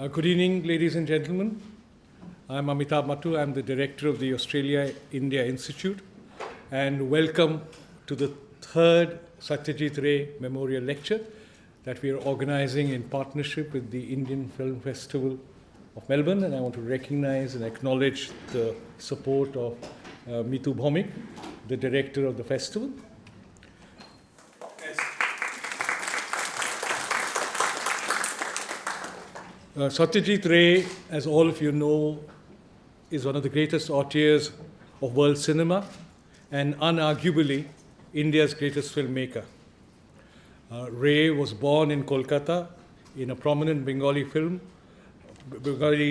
Good evening, ladies and gentlemen. I'm Amitabh Mattu. I'm the director of the Australia-India Institute, and welcome to the third Satyajit Ray Memorial Lecture that we are organizing in partnership with the Indian Film Festival of Melbourne. And I want to recognize and acknowledge the support of Mitu Bhomik, the director of the festival. Satyajit Ray, as all of you know, is one of the greatest auteurs of world cinema and unarguably India's greatest filmmaker. Ray was born in Kolkata in a prominent Bengali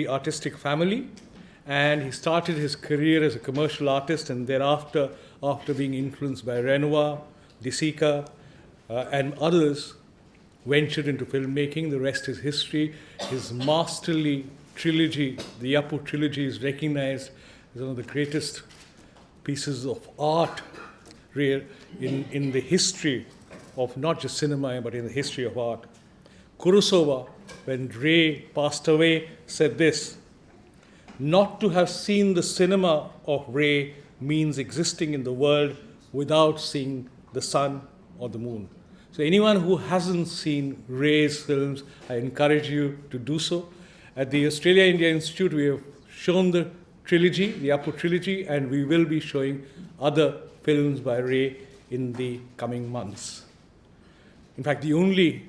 artistic family, and he started his career as a commercial artist, and thereafter, after being influenced by Renoir, Disika, and others, ventured into filmmaking. The rest is history. His masterly trilogy, the Yappu trilogy, is recognized as one of the greatest pieces of art in the history of not just cinema, but in the history of art. Kurosawa, when Ray passed away, said this: "Not to have seen the cinema of Ray means existing in the world without seeing the sun or the moon." So anyone who hasn't seen Ray's films, I encourage you to do so. At the Australia-India Institute, we have shown the trilogy, the Yappu trilogy, and we will be showing other films by Ray in the coming months. In fact, the only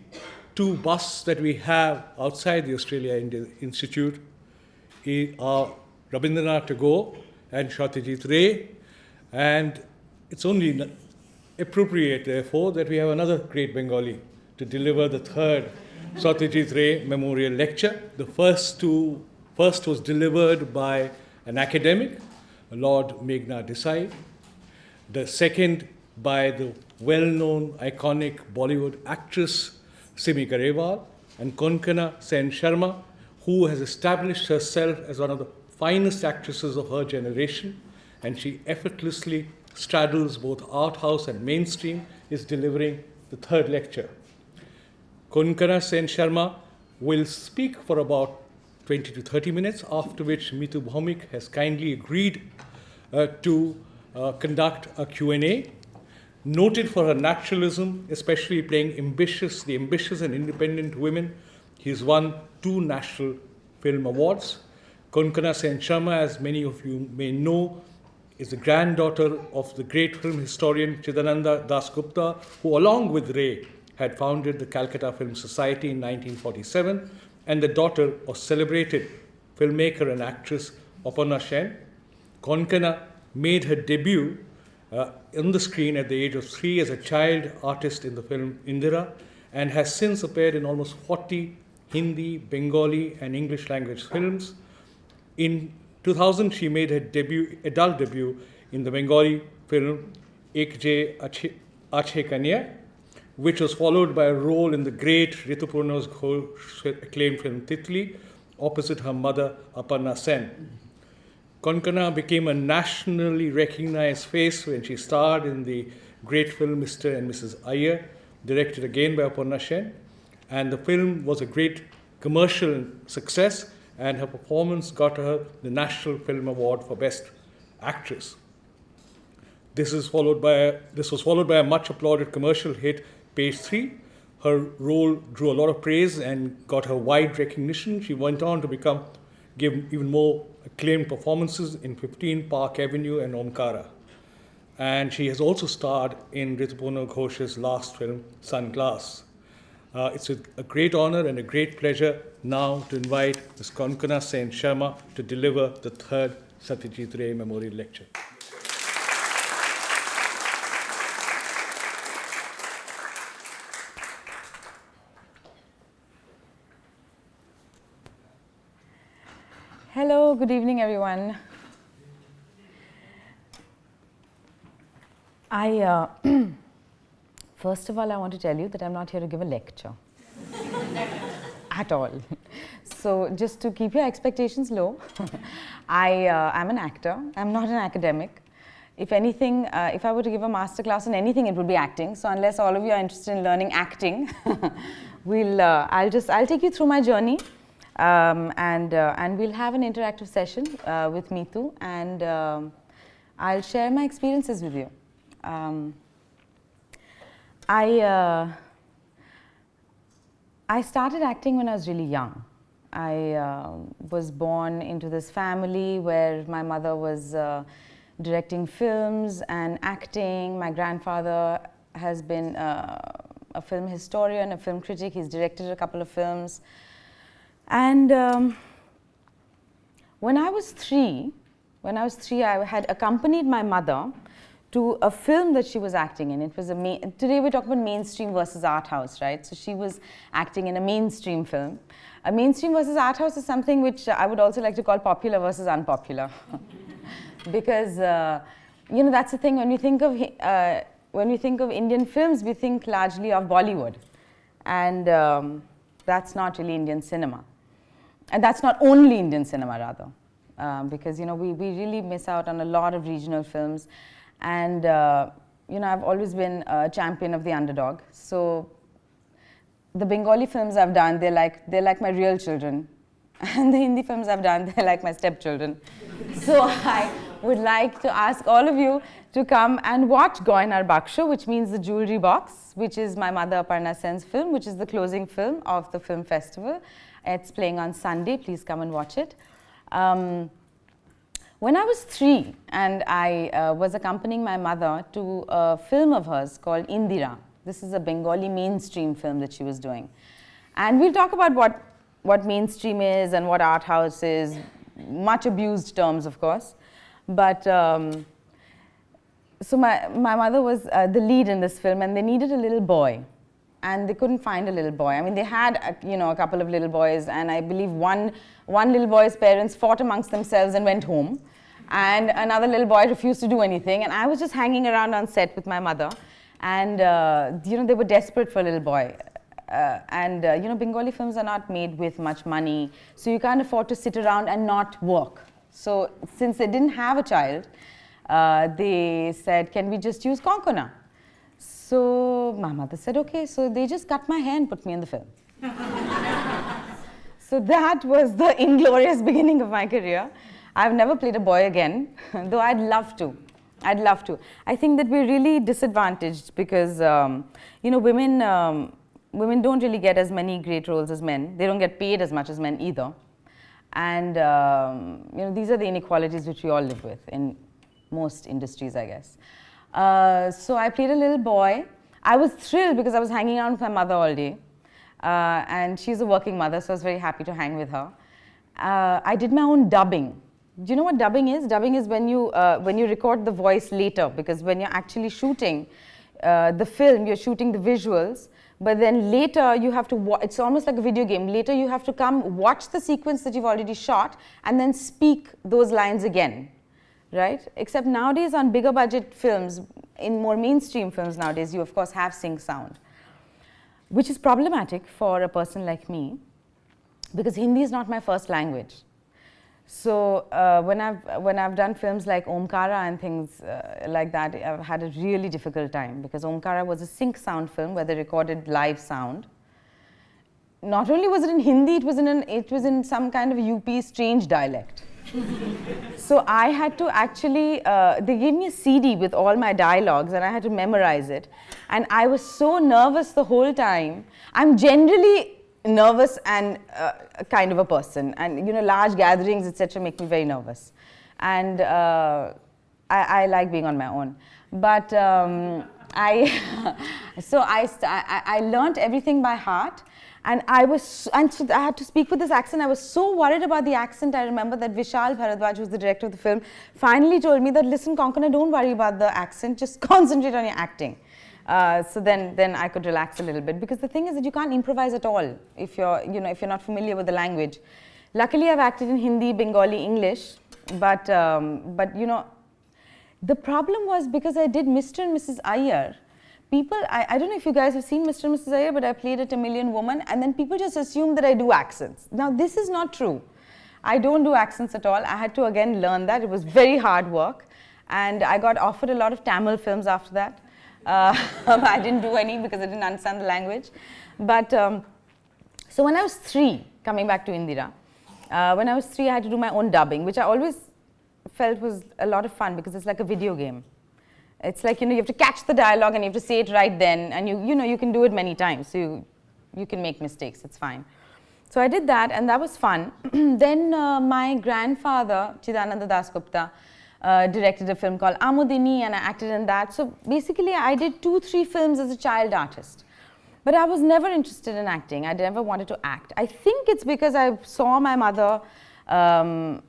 two busts that we have outside the Australia-India Institute are Rabindranath Tagore and Satyajit Ray, and it's only appropriate, therefore, that we have another great Bengali to deliver the third Satyajit Ray Memorial Lecture. The first was delivered by an academic, Lord Meghna Desai. The second by the well-known, iconic Bollywood actress Simi Garewal, and Konkana Sen Sharma, who has established herself as one of the finest actresses of her generation, and she effortlessly straddles both Arthouse and mainstream, is delivering the third lecture. Konkana Sen Sharma will speak for about 20 to 30 minutes, after which Mitu Bhomik has kindly agreed to conduct a Q&A. Noted for her naturalism, especially playing the ambitious and independent women, he's won 2 National Film Awards. Konkana Sen Sharma, as many of you may know, is the granddaughter of the great film historian Chidananda Das Gupta, who along with Ray had founded the Calcutta Film Society in 1947, and the daughter of celebrated filmmaker and actress Konkana Sen. Konkana made her debut on the screen at the age of 3 as a child artist in the film Indira, and has since appeared in almost 40 Hindi, Bengali, and English language films. In 2000, she made her adult debut in the Bengali film Ek Je Ache Kanya, which was followed by a role in the great Ritupurna's acclaimed film Titli, opposite her mother Aparna Sen. Konkana became a nationally recognized face when she starred in the great film Mr. and Mrs. Iyer, directed again by Aparna Sen, and the film was a great commercial success, and her performance got her the National Film Award for Best Actress. This was followed by a much applauded commercial hit, Page 3. Her role drew a lot of praise and got her wide recognition. She went on to give even more acclaimed performances in 15 Park Avenue and Omkara. And she has also starred in Ritupurna Ghosh's last film, Sunglass. It's a great honor and a great pleasure now to invite Ms. Konkana Sen Sharma to deliver the third Satyajit Ray Memorial Lecture. Hello, good evening, everyone. First of all, I want to tell you that I'm not here to give a lecture at all. So just to keep your expectations low, I'm an actor. I'm not an academic. If anything, if I were to give a master class on anything, it would be acting. So unless all of you are interested in learning acting, I'll take you through my journey. And we'll have an interactive session with Meetu, and I'll share my experiences with you. I started acting when I was really young. I was born into this family where my mother was directing films and acting. My grandfather has been a film historian, a film critic. He's directed a couple of films. And when I was three, I had accompanied my mother to a film that she was acting in. It was today we talk about mainstream versus art house, right? So she was acting in a mainstream film. A mainstream versus art house is something which I would also like to call popular versus unpopular, because you know, that's the thing. When we think of Indian films, we think largely of Bollywood, and that's not really Indian cinema, and that's not only Indian cinema rather, because you know we really miss out on a lot of regional films. And you know, I've always been a champion of the underdog. So the Bengali films I've done, they're like my real children, and the Hindi films I've done, they're like my stepchildren. So I would like to ask all of you to come and watch Goinar Baksho, which means the jewelry box, which is my mother Konkana Sen's film, which is the closing film of the film festival. It's playing on Sunday. Please come and watch it. When I was 3 and I was accompanying my mother to a film of hers called Indira. This is a Bengali mainstream film that she was doing. And we'll talk about what mainstream is and what art house is, much abused terms, of course. But so my mother was the lead in this film, and they needed a little boy. And they couldn't find a little boy. I mean, they had you know, a couple of little boys, and I believe one little boy's parents fought amongst themselves and went home. And another little boy refused to do anything, and I was just hanging around on set with my mother, and you know, they were desperate for a little boy. You know, Bengali films are not made with much money, so you can't afford to sit around and not work. So since they didn't have a child, they said, can we just use Konkona? So my mother said, okay. So they just cut my hair and put me in the film. So that was the inglorious beginning of my career. I've never played a boy again, though I'd love to. I'd love to. I think that we're really disadvantaged because you know, women don't really get as many great roles as men. They don't get paid as much as men either. And you know, these are the inequalities which we all live with in most industries, I guess. So I played a little boy. I was thrilled because I was hanging out with my mother all day. And she's a working mother, so I was very happy to hang with her. I did my own dubbing. Do you know what dubbing is? Dubbing is when you record the voice later, because when you're actually shooting the film, you're shooting the visuals, but then later you have to it's almost like a video game. Later you have to come watch the sequence that you've already shot and then speak those lines again, right? Except nowadays on bigger budget films, in more mainstream films nowadays, you of course have sync sound, which is problematic for a person like me, because Hindi is not my first language. So when I've done films like Omkara and things like that, I've had a really difficult time, because Omkara was a sync sound film where they recorded live sound. Not only was it in Hindi, it was in some kind of UP strange dialect. So I had to actually, they gave me a CD with all my dialogues and I had to memorize it. And I was so nervous the whole time. I'm generally nervous and kind of a person, and you know, large gatherings, etc., make me very nervous, and I like being on my own. But so I learned everything by heart, and so I had to speak with this accent. I was so worried about the accent. I remember that Vishal Bharadwaj, who's the director of the film, finally told me that, listen, Konkana, don't worry about the accent, just concentrate on your acting. So then I could relax a little bit, because the thing is that you can't improvise at all if you're not familiar with the language. Luckily, I've acted in Hindi, Bengali, English, but you know, the problem was because I did Mr. and Mrs. Iyer. People, I don't know if you guys have seen Mr. and Mrs. Iyer, but I played a Tamilian woman, and then people just assume that I do accents. Now, this is not true. I don't do accents at all. I had to again learn that. It was very hard work, and I got offered a lot of Tamil films after that. I didn't do any because I didn't understand the language. But So when I was 3, coming back to Indira, when I was 3, I had to do my own dubbing, which I always felt was a lot of fun because it's like a video game. It's like, you know, you have to catch the dialogue and you have to say it right then, and you know, you can do it many times, so you can make mistakes, it's fine. So I did that, and that was fun. Then my grandfather, Chidananda Dasgupta, directed a film called Amodini, and I acted in that. So basically, I did 2-3 films as a child artist. But I was never interested in acting. I never wanted to act. I think it's because I saw my mother. I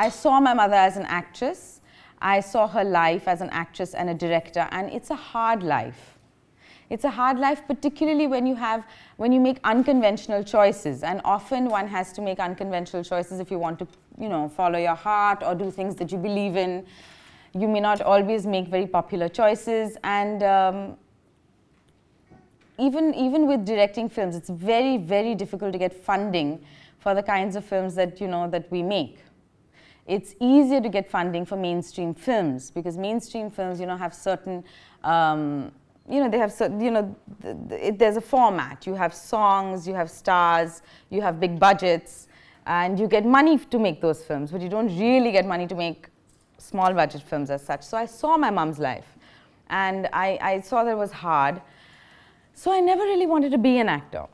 saw my mother as an actress. I saw her life as an actress and a director, and it's a hard life. It's a hard life, particularly when you make unconventional choices, and often one has to make unconventional choices if you want to, you know, follow your heart or do things that you believe in. You may not always make very popular choices, and even with directing films, it's very, very difficult to get funding for the kinds of films that, you know, that we make. It's easier to get funding for mainstream films because mainstream films, you know, have certain you know, they have certain, you know, there's a format. You have songs, you have stars, you have big budgets, and you get money to make those films, but you don't really get money to make small budget films as such. So I saw my mom's life, and I saw that it was hard. So I never really wanted to be an actor.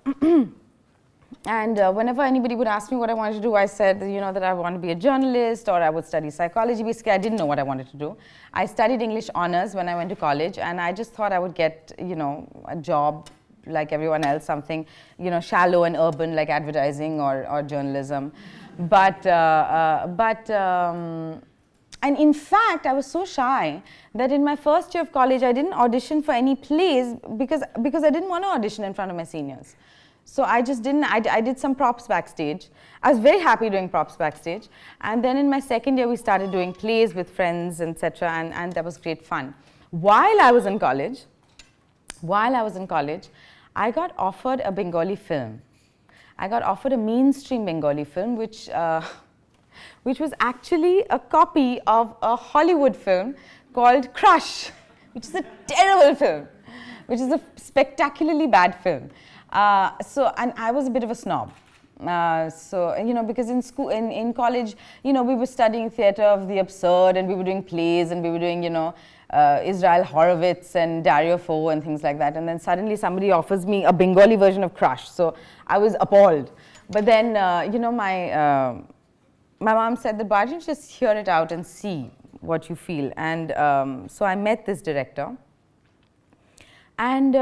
And whenever anybody would ask me what I wanted to do, I said, you know, that I want to be a journalist or I would study psychology. Basically, I didn't know what I wanted to do. I studied English honors when I went to college, and I just thought I would get, you know, a job like everyone else, something, you know, shallow and urban like advertising or journalism. And in fact, I was so shy that in my first year of college, I didn't audition for any plays because I didn't want to audition in front of my seniors. So I just didn't, I did some props backstage. I was very happy doing props backstage. And then in my second year, we started doing plays with friends, etc. And that was great fun. While I was in college, I got offered a Bengali film. I got offered a mainstream Bengali film, which was actually a copy of a Hollywood film called Crush, which is a terrible film, which is a spectacularly bad film. And I was a bit of a snob. So, you know, because in school, in college, you know, we were studying theatre of the absurd, and we were doing plays, and we were doing, you know, Israel Horowitz and Dario Fo and things like that. And then suddenly somebody offers me a Bengali version of Crush. So I was appalled. But then, you know, my mom said that, why don't you just hear it out and see what you feel? And so I met this director. And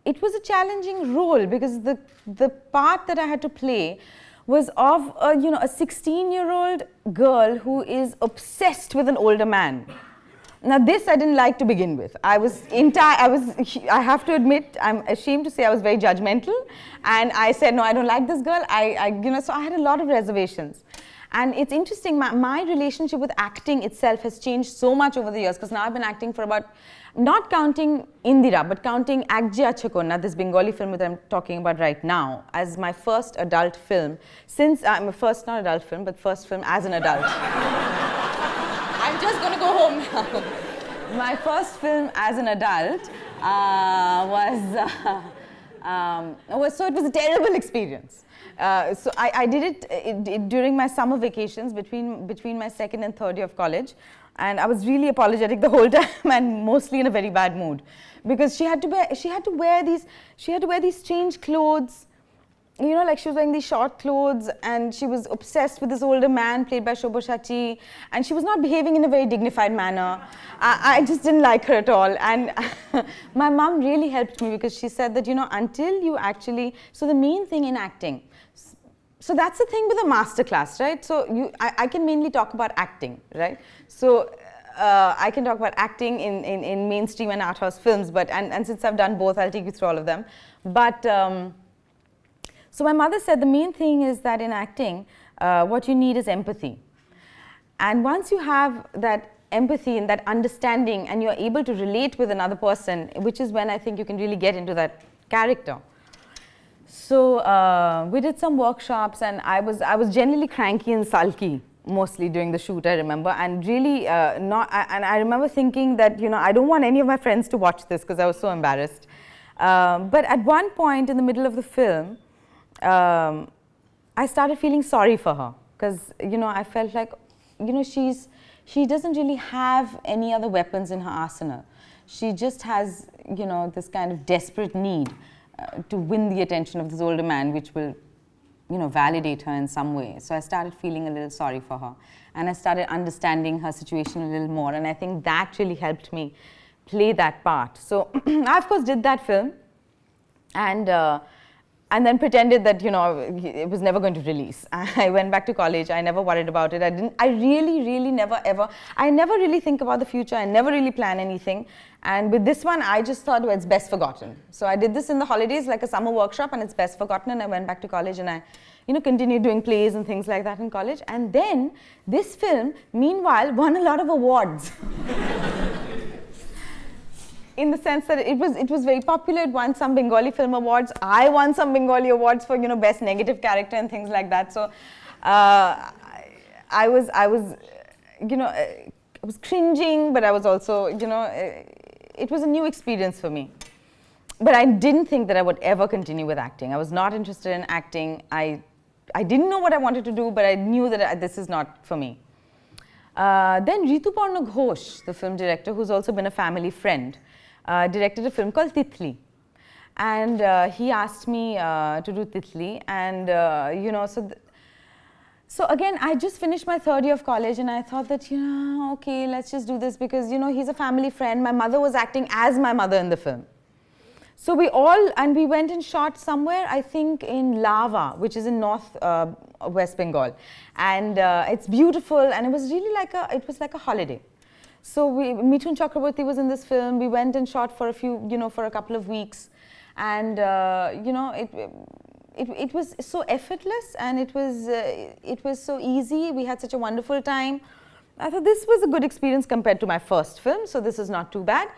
it was a challenging role because the part that I had to play was of you know, a 16-year-old girl who is obsessed with an older man. Now this I didn't like to begin with. I have to admit, I'm ashamed to say I was very judgmental, and I said, no, I don't like this girl. You know, so I had a lot of reservations. And it's interesting, my relationship with acting itself has changed so much over the years, because now I've been acting for about, not counting Indira, but counting Akje Achhe Konna, this Bengali film that I'm talking about right now, as my first adult film, since my first, not adult film, but first film as an adult. I'm just going to go home now. My first film as an adult so it was a terrible experience. So I did it during my summer vacations between my second and third year of college, and I was really apologetic the whole time and mostly in a very bad mood, because she had to wear these strange clothes, you know, like she was wearing these short clothes, and she was obsessed with this older man played by Shobha Shetty, and she was not behaving in a very dignified manner. I just didn't like her at all, and my mom really helped me, because she said that, you know, until you actually, so the main thing in acting, so that's the thing with a master class, right? So I can mainly talk about acting, right? So I can talk about acting in mainstream and art house films, but and since I've done both, I'll take you through all of them. But so my mother said the main thing is that in acting, what you need is empathy. And once you have that empathy and that understanding, and you're able to relate with another person, which is when I think you can really get into that character. So we did some workshops, and I was generally cranky and sulky mostly during the shoot, I remember, and really and I remember thinking that, you know, I don't want any of my friends to watch this because I was so embarrassed. But at one point in the middle of the film, I started feeling sorry for her because, I felt like, she doesn't really have any other weapons in her arsenal. She just has, this kind of desperate need to win the attention of this older man, which will, validate her in some way. So I started feeling a little sorry for her, and I started understanding her situation a little more, and I think that really helped me play that part. So I, of course, did that film, and then pretended that, it was never going to release. I went back to college. I never worried about it. I really never ever, I never really think about the future. I never really plan anything. And with this one, I just thought, well, it's best forgotten. So I did this in the holidays, like a summer workshop, and it's best forgotten. And I went back to college, and I, continued doing plays and things like that in college. And then this film, meanwhile, won a lot of awards. In the sense that it was very popular. It won some Bengali film awards. I won some Bengali awards for best negative character and things like that. So I was cringing, but I was also it was a new experience for me. But I didn't think that I would ever continue with acting. I was not interested in acting. I didn't know what I wanted to do, but I knew that this is not for me. Then Rituparna Ghosh, the film director, who's also been a family friend, directed a film called Titli. And he asked me to do Titli. And, so again, I just finished my third year of college, and I thought that, okay, let's just do this because, he's a family friend. My mother was acting as my mother in the film. So we went and shot somewhere, I think in Lava, which is in North West Bengal. And it's beautiful, and it was really like a holiday. So Mithun Chakraborty was in this film. We went and shot for for a couple of weeks, and it was so effortless, and it was so easy. We had such a wonderful time. I thought this was a good experience compared to my first film, so this is not too bad.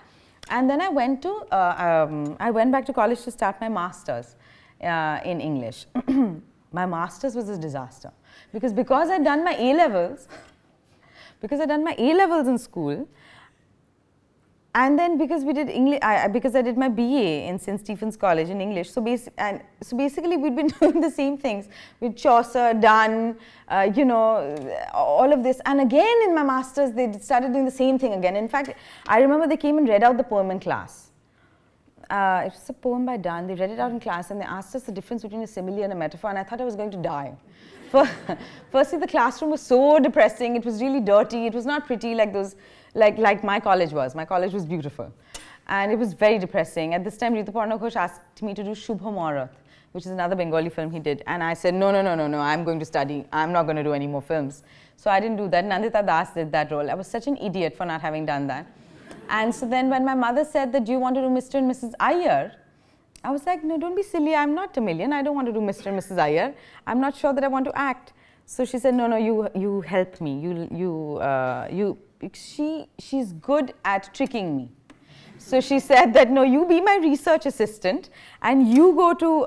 And then I went back to college to start my master's in English. My master's was a disaster because I'd done my A-levels. Because I'd done my A-levels in school, and then because we did English, because I did my BA in St. Stephen's College in English. So basically, we'd been doing the same things with Chaucer, Donne, all of this. And again, in my masters, they started doing the same thing again. In fact, I remember they came and read out the poem in class. It was a poem by Donne. They read it out in class, and they asked us the difference between a simile and a metaphor, and I thought I was going to die. Firstly, the classroom was so depressing. It was really dirty. It was not pretty like those, like my college was. My college was beautiful, and it was very depressing. At this time, Rituparna Ghosh asked me to do Shubho Marath, which is another Bengali film he did, and I said no. I'm going to study. I'm not going to do any more films. So I didn't do that. Nandita Das did that role. I was such an idiot for not having done that. And so then, when my mother said that, "Do you want to do Mr. and Mrs. Iyer?" I was like, no, don't be silly. I'm not Tamilian. I don't want to do Mr. and Mrs. Iyer. I'm not sure that I want to act. So she said, no, you help me. She's good at tricking me. So she said that, no, you be my research assistant, and you go to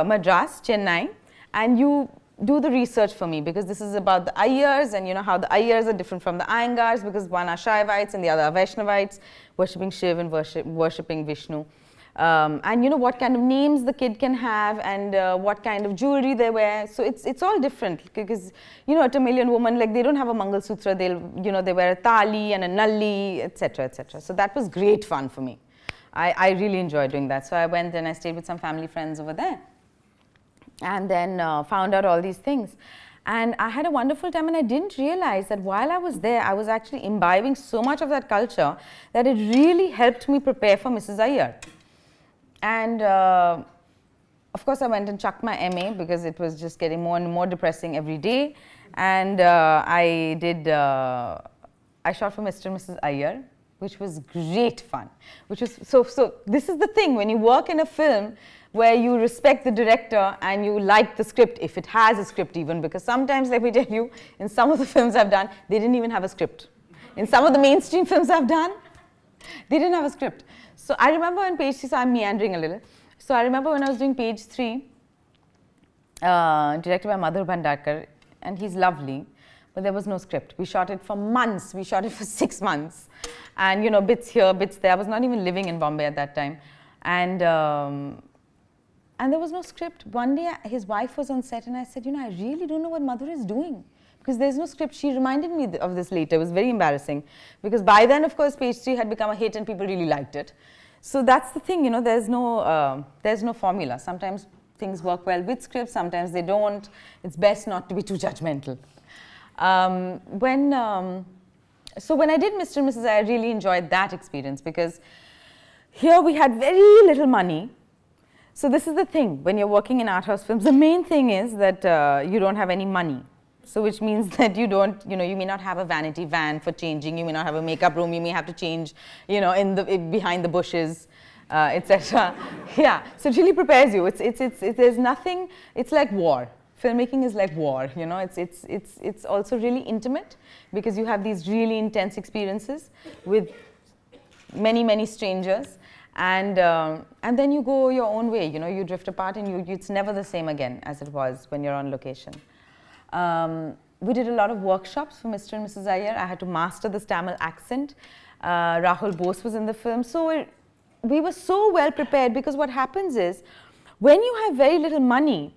Madras, Chennai, and you do the research for me, because this is about the Iyers, and how the Iyers are different from the Iyengars, because one are Shaivites and the other are Vaishnavites, worshipping Shiv and worshipping Vishnu. And what kind of names the kid can have, and what kind of jewelry they wear. So it's all different, because a Tamilian woman, like, they don't have a Mangal Sutra. They wear a thali and a nalli, etc., etc. So that was great fun for me. I really enjoyed doing that. So I went and I stayed with some family friends over there, and then found out all these things. And I had a wonderful time, and I didn't realize that while I was there, I was actually imbibing so much of that culture that it really helped me prepare for Mrs. Iyer. And of course, I went and chucked my MA because it was just getting more and more depressing every day. And I shot for Mr. and Mrs. Iyer, which was great fun. Which was so this is the thing, when you work in a film where you respect the director and you like the script, if it has a script even, because sometimes, let me tell you, in some of the films I've done, they didn't even have a script. In some of the mainstream films I've done, they didn't have a script. So I remember on page 3, so I'm meandering a little. So I remember when I was doing page 3, directed by Madhur Bhandarkar, and he's lovely, but there was no script. We shot it for months. We shot it for 6 months. And bits here, bits there. I was not even living in Bombay at that time. And there was no script. One day, his wife was on set, and I said, I really don't know what Madhur is doing, because there's no script. She reminded me of this later. It was very embarrassing, because by then, of course, Page 3 had become a hit and people really liked it. So that's the thing, there's no formula. Sometimes things work well with scripts, sometimes they don't. It's best not to be too judgmental. So when I did Mr. and Mrs. I really enjoyed that experience, because here we had very little money. So this is the thing, when you're working in art house films, the main thing is that you don't have any money. So which means that you don't, you may not have a vanity van for changing, you may not have a makeup room, you may have to change, behind the bushes, etc. Yeah, so it really prepares you. There's nothing, it's like war. Filmmaking is like war, it's also really intimate, because you have these really intense experiences with many, many strangers. And then you go your own way, you drift apart, and it's never the same again as it was when you're on location. We did a lot of workshops for Mr. and Mrs. Iyer. I had to master the Tamil accent. Rahul Bose was in the film. So we were so well prepared, because what happens is, when you have very little money,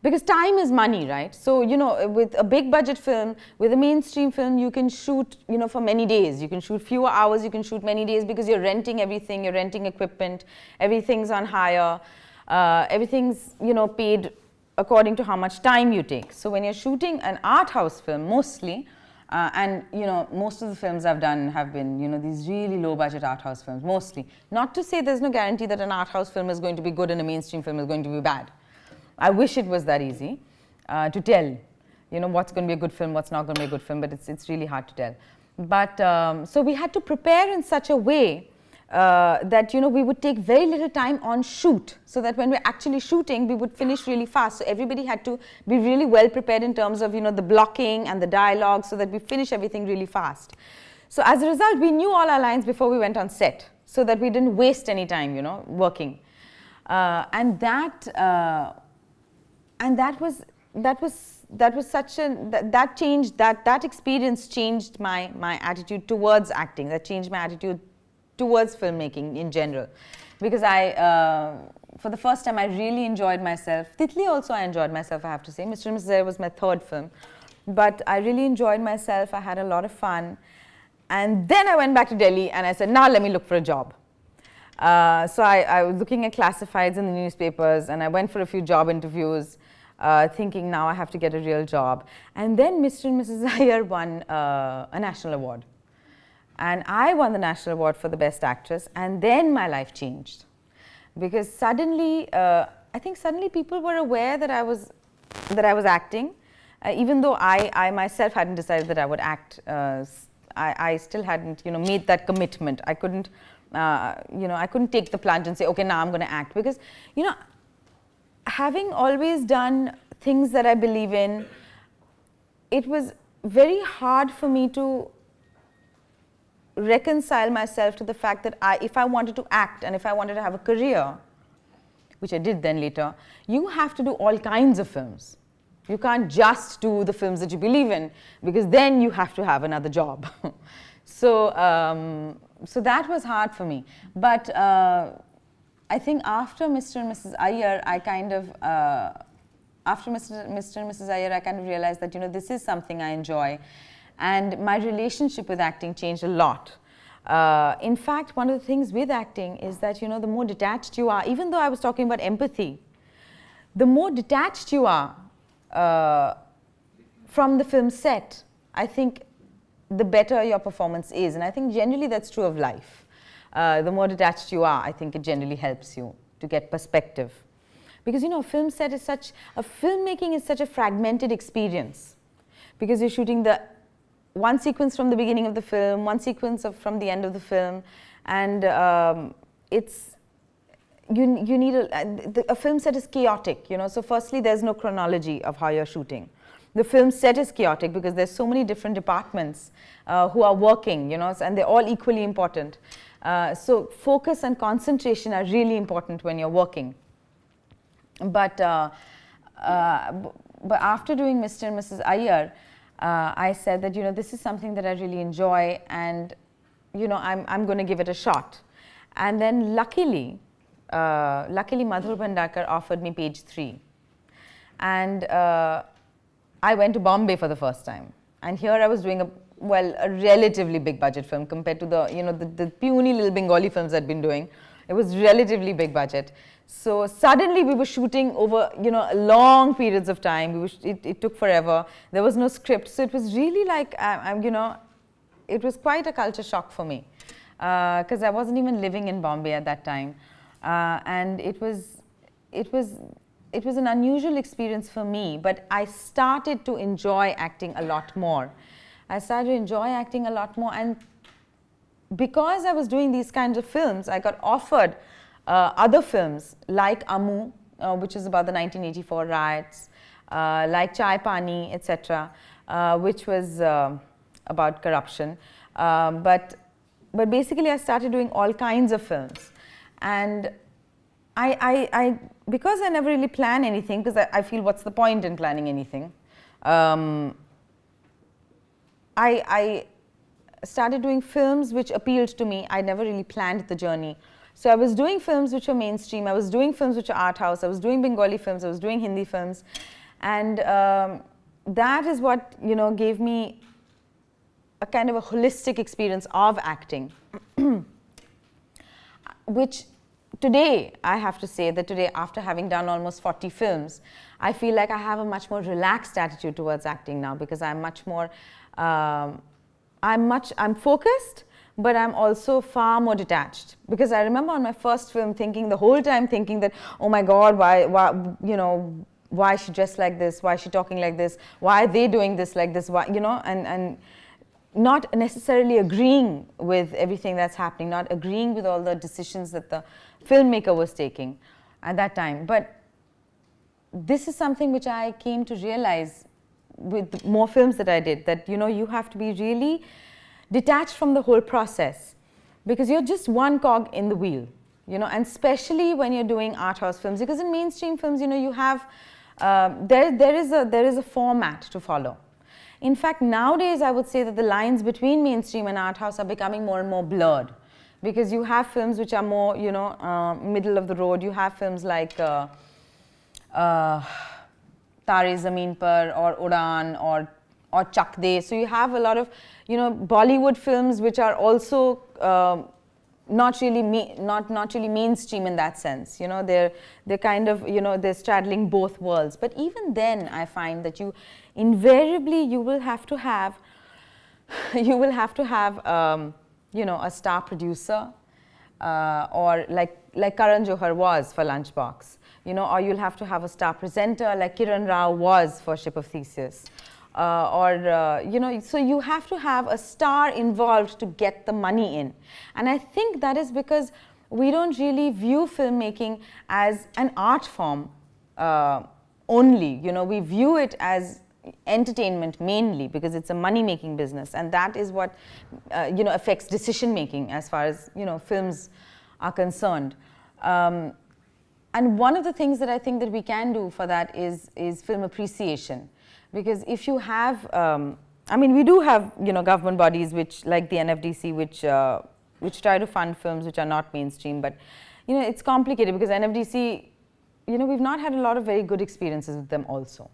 because time is money, right? So, with a big budget film, with a mainstream film, you can shoot, for many days. You can shoot fewer hours, you can shoot many days, because you're renting everything, you're renting equipment, everything's on hire, everything's, paid according to how much time you take. So when you're shooting an art house film, mostly, and, most of the films I've done have been, these really low budget art house films, mostly. Not to say there's no guarantee that an art house film is going to be good and a mainstream film is going to be bad. I wish it was that easy to tell, what's going to be a good film, what's not going to be a good film, but it's really hard to tell. But so we had to prepare in such a way that we would take very little time on shoot, so that when we're actually shooting, we would finish really fast. So everybody had to be really well prepared in terms of the blocking and the dialogue, so that we finish everything really fast. So as a result, we knew all our lines before we went on set, so that we didn't waste any time working. And that experience changed my attitude towards acting. That changed my attitude towards filmmaking in general, because for the first time, I really enjoyed myself. Titli also I enjoyed myself, I have to say. Mr. and Mrs. Iyer was my third film, but I really enjoyed myself. I had a lot of fun, and then I went back to Delhi and I said, now let me look for a job. So I was looking at classifieds in the newspapers, and I went for a few job interviews, thinking now I have to get a real job. And then Mr. and Mrs. Iyer won a national award. And I won the national award for the best actress, and then my life changed. Because suddenly, I think suddenly people were aware that I was acting, even though I myself hadn't decided that I would act. I still hadn't made that commitment. I couldn't I couldn't take the plunge and say, okay, now I'm going to act, because having always done things that I believe in, it was very hard for me to reconcile myself to the fact that if I wanted to act and if I wanted to have a career, which I did then later, you have to do all kinds of films. You can't just do the films that you believe in, because then you have to have another job. So that was hard for me. But I think after Mr. and Mrs. Iyer, I kind of, after Mr. and Mrs. Iyer, I kind of realized that, this is something I enjoy. And my relationship with acting changed a lot. In fact, one of the things with acting is that, the more detached you are, even though I was talking about empathy, the more detached you are from the film set, I think the better your performance is. And I think generally that's true of life. The more detached you are, I think it generally helps you to get perspective. Because, a film set is filmmaking is such a fragmented experience. Because you're shooting one sequence from the beginning of the film, one sequence from the end of the film, and you need a film set is chaotic, so firstly there's no chronology of how you're shooting. The film set is chaotic because there's so many different departments who are working, and they're all equally important. So focus and concentration are really important when you're working. But after doing Mr. and Mrs. Iyer, I said that, this is something that I really enjoy, and I'm going to give it a shot. And then luckily Madhur Bhandarkar offered me page 3. And I went to Bombay for the first time. And here I was doing a relatively big budget film compared to the puny little Bengali films I'd been doing. It was relatively big budget. So suddenly we were shooting over, long periods of time. It took forever. There was no script. So it was really like, it was quite a culture shock for me. Because I wasn't even living in Bombay at that time. And it was an unusual experience for me, but I started to enjoy acting a lot more. And because I was doing these kinds of films, I got offered other films like Amu, which is about the 1984 riots, like Chai Pani, etc., which was about corruption. But basically, I started doing all kinds of films. And because I never really plan anything, because I feel what's the point in planning anything, I started doing films which appealed to me. I never really planned the journey. So I was doing films which were mainstream, I was doing films which are art house, I was doing Bengali films, I was doing Hindi films. And that is what gave me a kind of a holistic experience of acting, which today, I have to say that today, after having done almost 40 films, I feel like I have a much more relaxed attitude towards acting now, because I'm much more, I'm focused, but I'm also far more detached. Because I remember on my first film the whole time thinking that, oh my God, why is she dressed like this? Why is she talking like this? Why are they doing this like this? Why, and not necessarily agreeing with everything that's happening, not agreeing with all the decisions that the filmmaker was taking at that time. But this is something which I came to realize with more films that I did, that you have to be really detached from the whole process, because you're just one cog in the wheel, and especially when you're doing art house films, because in mainstream films, you have there is a format to follow. In fact, nowadays I would say that the lines between mainstream and art house are becoming more and more blurred, because you have films which are more, middle of the road. You have films like Tare Zameen Par or Udan or Chak De. So you have a lot of, Bollywood films which are also not really mainstream in that sense. They're kind of, they're straddling both worlds. But even then, I find that invariably you will have to have a star producer, or like Karan Johar was for Lunchbox, or you'll have to have a star presenter like Kiran Rao was for Ship of Theseus, so you have to have a star involved to get the money in. And I think that is because we don't really view filmmaking as an art form only. We view it as entertainment mainly, because it's a money-making business, and that is what affects decision-making as far as films are concerned. And one of the things that I think that we can do for that is film appreciation, because if you have, we do have government bodies which, like the NFDC, which try to fund films which are not mainstream, but it's complicated because NFDC, we've not had a lot of very good experiences with them also.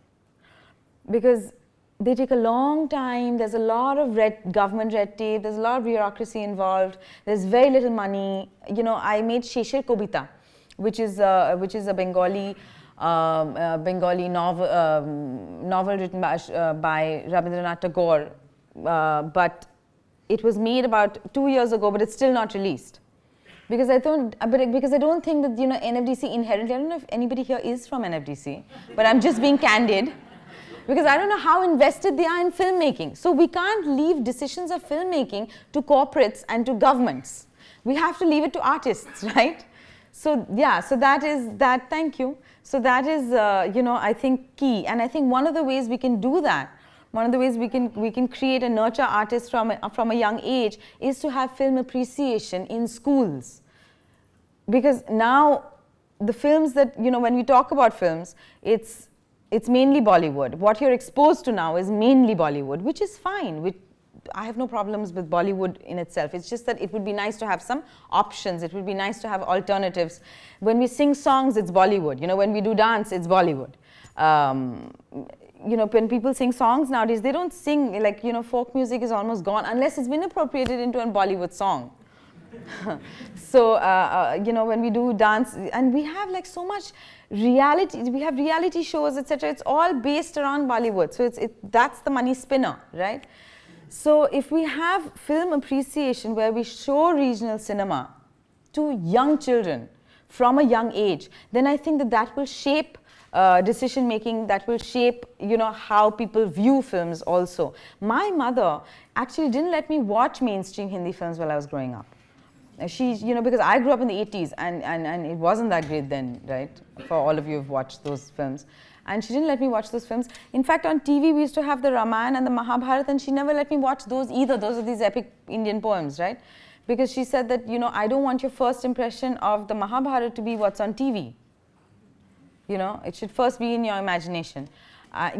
Because they take a long time, there's a lot of government red tape, there's a lot of bureaucracy involved, there's very little money. I made Sheshir Kobita, which is a Bengali novel written by Rabindranath Tagore, but it was made about 2 years ago, but it's still not released. Because I don't think that NFDC inherently, I don't know if anybody here is from NFDC, but I'm just being candid. Because I don't know how invested they are in filmmaking. So we can't leave decisions of filmmaking to corporates and to governments. We have to leave it to artists, right? So yeah, so that is that, thank you. So that is, I think key. And I think one of the ways we can do that, one of the ways we can create and nurture artists from a young age is to have film appreciation in schools. Because now the films that, when we talk about films, it's mainly Bollywood. What you're exposed to now is mainly Bollywood, which is fine. I have no problems with Bollywood in itself. It's just that it would be nice to have some options. It would be nice to have alternatives. When we sing songs, it's Bollywood. You know, when we do dance, it's Bollywood. You know, when people sing songs nowadays, they don't sing, like, you know, folk music is almost gone unless it's been appropriated into a Bollywood song. So, you know, when we do dance, and we have like so much reality, we have reality shows, etc. It's all based around Bollywood. So that's the money spinner, right? So if we have film appreciation where we show regional cinema to young children from a young age, then I think that that will shape decision making, that will shape, you know, how people view films also. My mother actually didn't let me watch mainstream Hindi films while I was growing up. She, you know, because I grew up in the 80s and it wasn't that great then, right? For all of you who've watched those films. And she didn't let me watch those films. In fact, on TV, we used to have the Ramayana and the Mahabharata, and she never let me watch those either. Those are these epic Indian poems, right? Because she said that, you know, I don't want your first impression of the Mahabharata to be what's on TV. You know, it should first be in your imagination.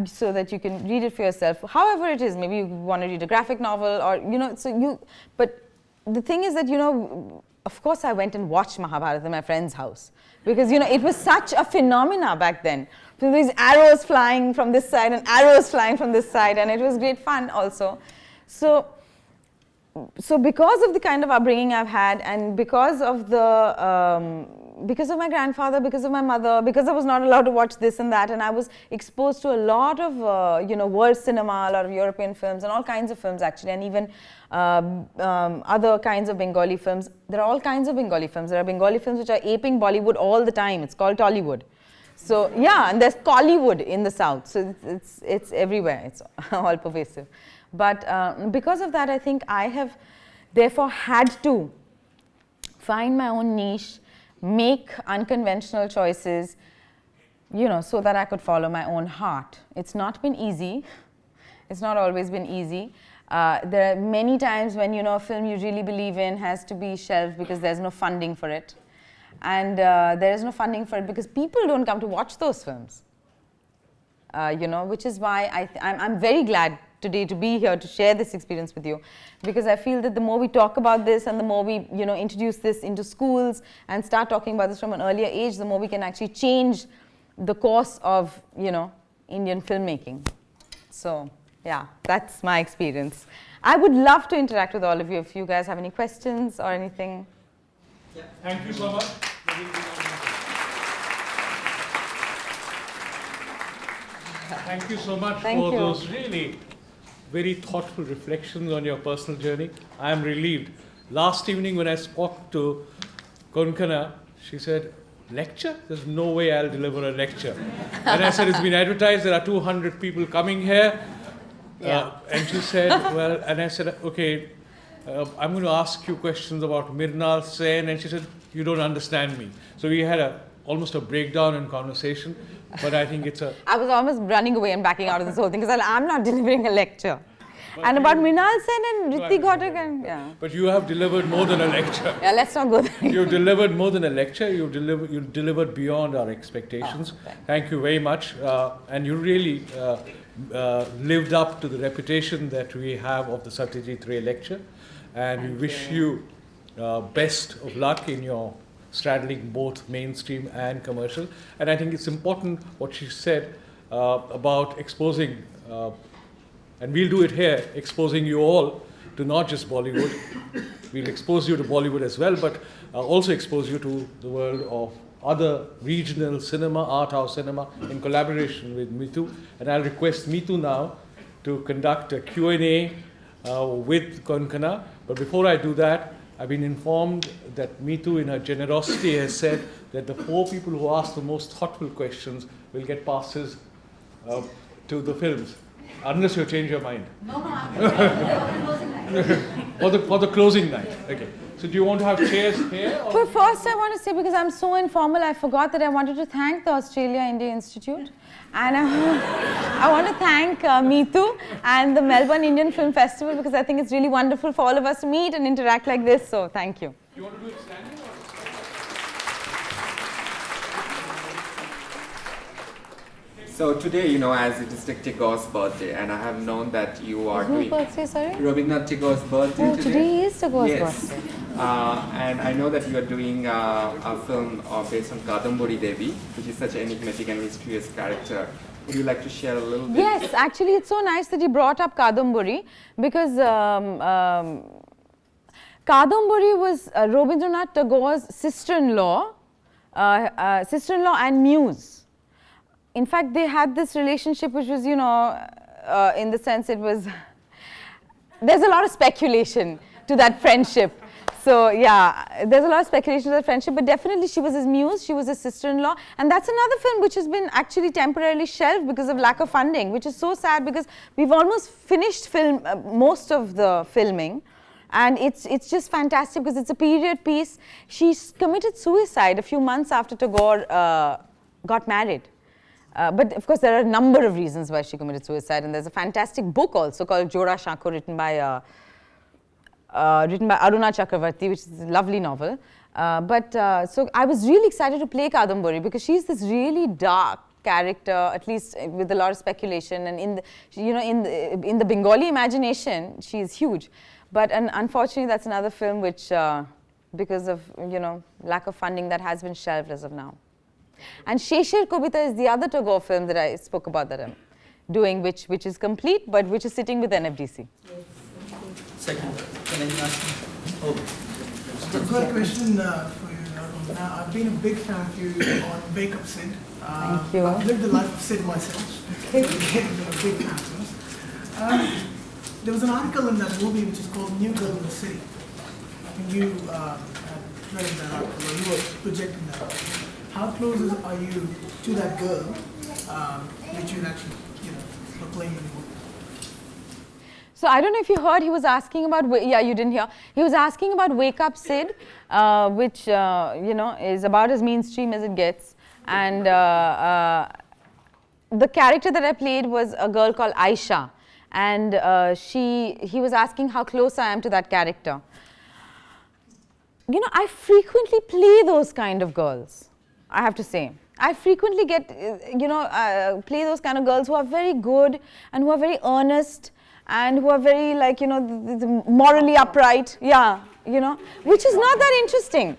So that you can read it for yourself. However it is, maybe you want to read a graphic novel or, you know, so you, but the thing is that, you know, of course I went and watched Mahabharata in my friend's house because, you know, it was such a phenomena back then. So these arrows flying from this side and arrows flying from this side, and it was great fun also. So because of the kind of upbringing I've had, and because of the because of my grandfather, because of my mother, because I was not allowed to watch this and that, and I was exposed to a lot of you know, world cinema, a lot of European films, and all kinds of films actually, and even other kinds of Bengali films. There are all kinds of Bengali films. There are Bengali films which are aping Bollywood all the time. It's called Tollywood. So yeah, and there's Kollywood in the south. So it's everywhere. It's all pervasive. But because of that, I think I have therefore had to find my own niche, make unconventional choices, you know, so that I could follow my own heart. It's not been easy. It's not always been easy. There are many times when, you know, a film you really believe in has to be shelved because there's no funding for it. And there is no funding for it because people don't come to watch those films. You know, which is why I'm very glad today to be here to share this experience with you, because I feel that the more we talk about this and the more we, you know, introduce this into schools and start talking about this from an earlier age, the more we can actually change the course of, you know, Indian filmmaking. So yeah, that's my experience. I would love to interact with all of you if you guys have any questions or anything. Yeah. Thank you so much. Thank you so much for those really very thoughtful reflections on your personal journey. I am relieved. Last evening when I spoke to Konkana, she said, lecture? There's no way I'll deliver a lecture. And I said, it's been advertised, there are 200 people coming here. And she said, well, and I said, okay, I'm going to ask you questions about Mrinal Sen. And she said, you don't understand me. So we had almost a breakdown in conversation. But I think it's a... I was almost running away and backing out of this whole thing because I'm not delivering a lecture. But and about Mrinal Sen and Ritik Ghotak and... Yeah. But you have delivered more than a lecture. Yeah, let's not go there. You've delivered more than a lecture. You've delivered beyond our expectations. Oh, Thank you very much. And you really lived up to the reputation that we have of the Satyajit Ray lecture. And we wish you best of luck in your straddling both mainstream and commercial. And I think it's important what she said about exposing, and we'll do it here, exposing you all to not just Bollywood. We'll expose you to Bollywood as well, but also expose you to the world of other regional cinema, Arthouse cinema, in collaboration with Mitu. And I'll request Mitu now to conduct a Q&A with Konkana. But before I do that, I've been informed that Mitu, in her generosity, has said that the 4 people who ask the most thoughtful questions will get passes to the films, unless you change your mind. No, I'm for the closing night. For the closing night. Okay. So do you want to have chairs here? But first I want to say, because I'm so informal, I forgot that I wanted to thank the Australia-India Institute. And I want to thank Mitu and the Melbourne Indian Film Festival, because I think it's really wonderful for all of us to meet and interact like this. So thank you. You want to do it standing or? So today, you know, as it is Tagore's birthday, and I have known that you are Whose doing birthday, sorry? Rabindranath Tagore's birthday Oh, today is Tagore's Yes. birthday. And I know that you are doing a film based on Kadambari Devi, which is such an enigmatic and mysterious character. Would you like to share a little bit? Yes, actually, it's so nice that you brought up Kadambari because Kadambari was Rabindranath Tagore's sister-in-law and muse. In fact, they had this relationship which was, you know, in the sense it was, there's a lot of speculation to that friendship. So yeah, there's a lot of speculation to that friendship, but definitely she was his muse, she was his sister-in-law, and that's another film which has been actually temporarily shelved because of lack of funding, which is so sad because we've almost finished most of the filming. And it's just fantastic because it's a period piece. She committed suicide a few months after Tagore got married. But of course, there are a number of reasons why she committed suicide, and there's a fantastic book also called Jora Shako, written by Aruna Chakravarti, which is a lovely novel. So I was really excited to play Kadambari because she's this really dark character, at least with a lot of speculation, and in the Bengali imagination, she's huge. But unfortunately, that's another film which, because of lack of funding, that has been shelved as of now. And Sheshir Kobita is the other Tagore film that I spoke about that I'm doing, which is complete, but which is sitting with NFDC. Yes. Second, can I ask you? Oh. I've got a question for you. Now, I've been a big fan of you on Wake Up Sid. Thank you. I've lived the life of Sid myself. Okay. So I've been a big fan of yours. There was an article in that movie which is called New Girl in the City. I think you had read that article, or you were projecting that article. How close are you to that girl which you'd actually, were playing in the movie? So I don't know if you heard, he was asking about, yeah, you didn't hear. He was asking about Wake Up Sid, which, is about as mainstream as it gets. And the character that I played was a girl called Aisha. And he was asking how close I am to that character. I frequently play those kind of girls, I have to say. I frequently get, play those kind of girls who are very good and who are very earnest and who are very, morally upright. Yeah, which is not that interesting.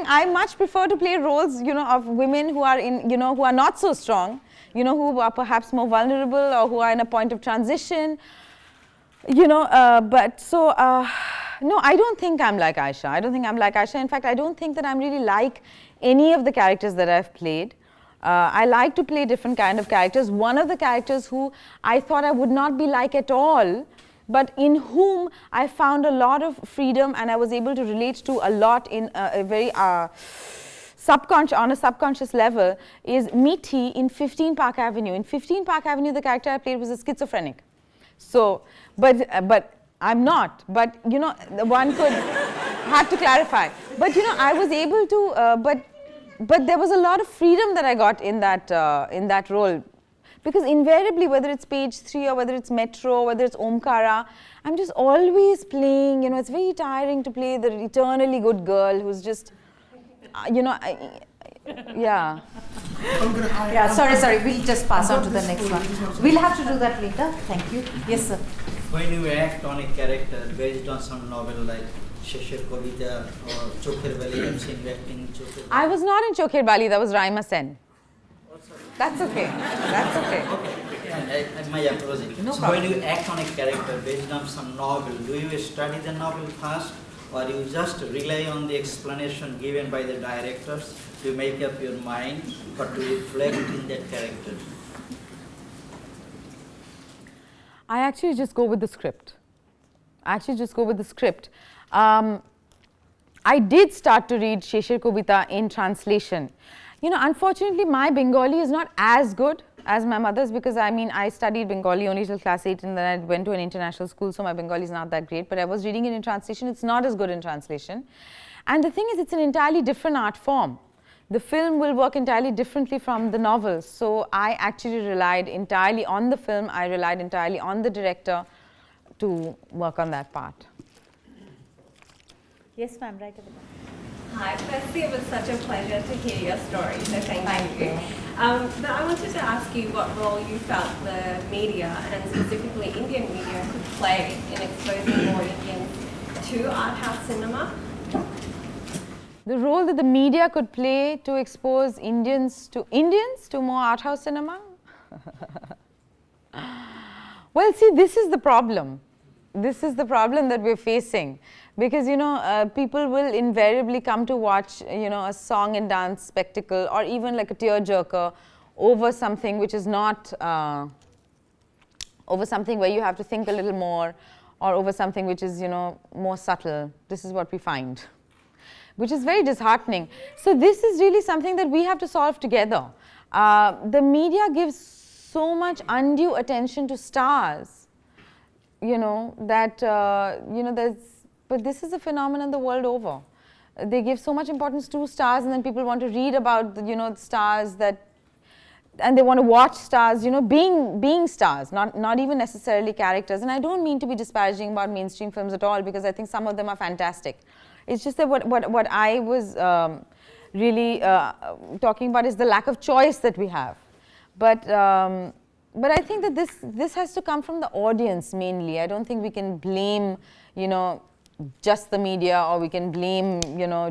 I much prefer to play roles, of women who are who are not so strong, who are perhaps more vulnerable or who are in a point of transition, no, I don't think I'm like Aisha. In fact, I don't think that I'm really like any of the characters that I've played. I like to play different kind of characters. One of the characters who I thought I would not be like at all, but in whom I found a lot of freedom and I was able to relate to a lot in a very on a subconscious level, is Meethi in 15 Park Avenue. In 15 Park Avenue, the character I played was a schizophrenic. So, but I'm not. But one could had to clarify. But I was able to. But there was a lot of freedom that I got in that role, because invariably, whether it's Page 3 or whether it's Metro, or whether it's Omkara, I'm just always playing. It's very tiring to play the eternally good girl who's just, yeah. Yeah, sorry, we'll just pass on to the next one. We'll have to do that later. Thank you. Yes, sir. When you act on a character based on some novel like Sheshir Kobita or Chokher Bali, I'm saying acting in Chokher Bali. I was not in Chokher Bali, that was Raima Sen. That's okay. That's okay. Okay, my apology. No so problem. when you act on a character based on some novel, do you study the novel first, or you just rely on the explanation given by the directors to make up your mind, or to reflect in that character? I actually just go with the script. I did start to read Sheshir Kobita in translation. Unfortunately, my Bengali is not as good as my mother's, because I studied Bengali only till class 8 and then I went to an international school, so my Bengali is not that great. But I was reading it in translation. It's not as good in translation. And the thing is, it's an entirely different art form. The film will work entirely differently from the novels. So I actually relied entirely on the film. I relied entirely on the director to work on that part. Yes, ma'am, right at the back. Hi, firstly, it was such a pleasure to hear your story, so thank you. But I wanted to ask you what role you felt the media, and specifically Indian media, could play in exposing more Indians to art house cinema. The role that the media could play to expose Indians to more art house cinema? Well, see, this is the problem. This is the problem that we're facing. Because, people will invariably come to watch, a song and dance spectacle, or even like a tearjerker over something which is not, over something where you have to think a little more, or over something which is, more subtle. This is what we find, which is very disheartening. So this is really something that we have to solve together. The media gives so much undue attention to stars, but this is a phenomenon the world over. They give so much importance to stars, and then people want to read about the stars and they want to watch stars, being stars, not even necessarily characters. And I don't mean to be disparaging about mainstream films at all, because I think some of them are fantastic. It's just that what I was really talking about is the lack of choice that we have. But I think that this has to come from the audience mainly. I don't think we can blame, just the media, or we can blame,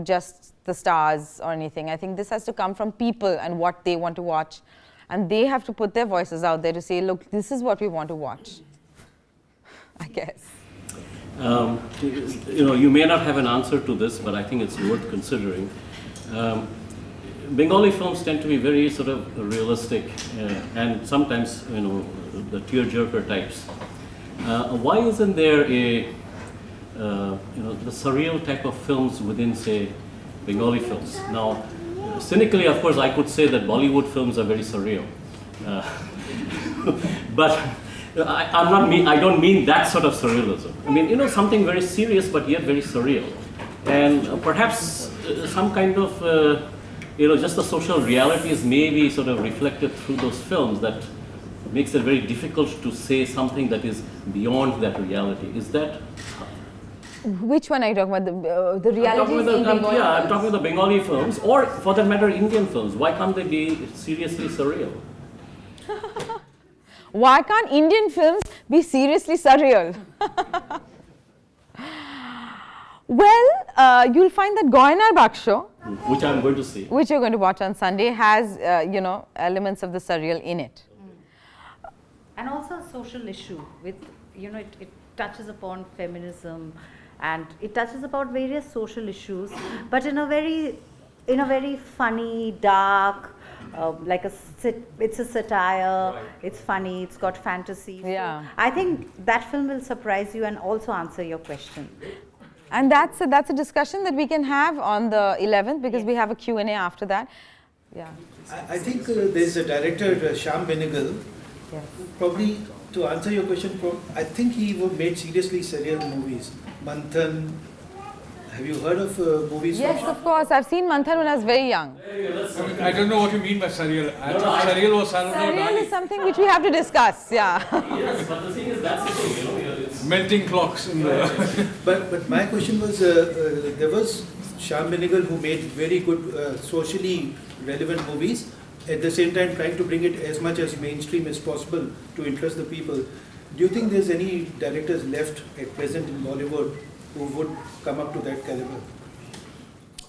just the stars or anything. I think this has to come from people and what they want to watch. And they have to put their voices out there to say, look, this is what we want to watch, I guess. You may not have an answer to this, but I think it's worth considering. Bengali films tend to be very sort of realistic and sometimes, the tearjerker types. Why isn't there the surreal type of films within, say, Bengali films? Now, cynically, of course, I could say that Bollywood films are very surreal. But I don't mean that sort of surrealism. I mean, something very serious but yet very surreal. And perhaps some kind of, just the social realities may be sort of reflected through those films that makes it very difficult to say something that is beyond that reality. Is that? Which one are you talking about? The realities in Bengali? Yeah, I'm talking about the Bengali films, or for that matter, Indian films. Why can't they be seriously surreal? Why can't Indian films be seriously surreal? Well, you'll find that Goynar Baksho, which I'm going to see, which you're going to watch on Sunday, has elements of the surreal in it. And also a social issue with, it touches upon feminism, and it touches about various social issues, but in a very funny, dark, it's a satire, right. It's funny, it's got fantasy. Yeah. So I think that film will surprise you and also answer your question. And that's a discussion that we can have on the 11th, because we have a Q&A after that. Yeah. I think there's a director, Shyam Benegal. Yes. Probably to answer your question, I think he made seriously surreal movies. Manthan. Have you heard of movies? Yes, of course. I've seen Manthan when I was very young. I don't know what you mean by surreal. I thought surreal was surreal is something which we have to discuss. Yeah. Yes, but the thing is, that's the thing. It's melting clocks in the. But my question was, there was Shyam Benegal who made very good socially relevant movies. At the same time, trying to bring it as much as mainstream as possible to interest the people. Do you think there's any directors left at present in Bollywood who would come up to that caliber?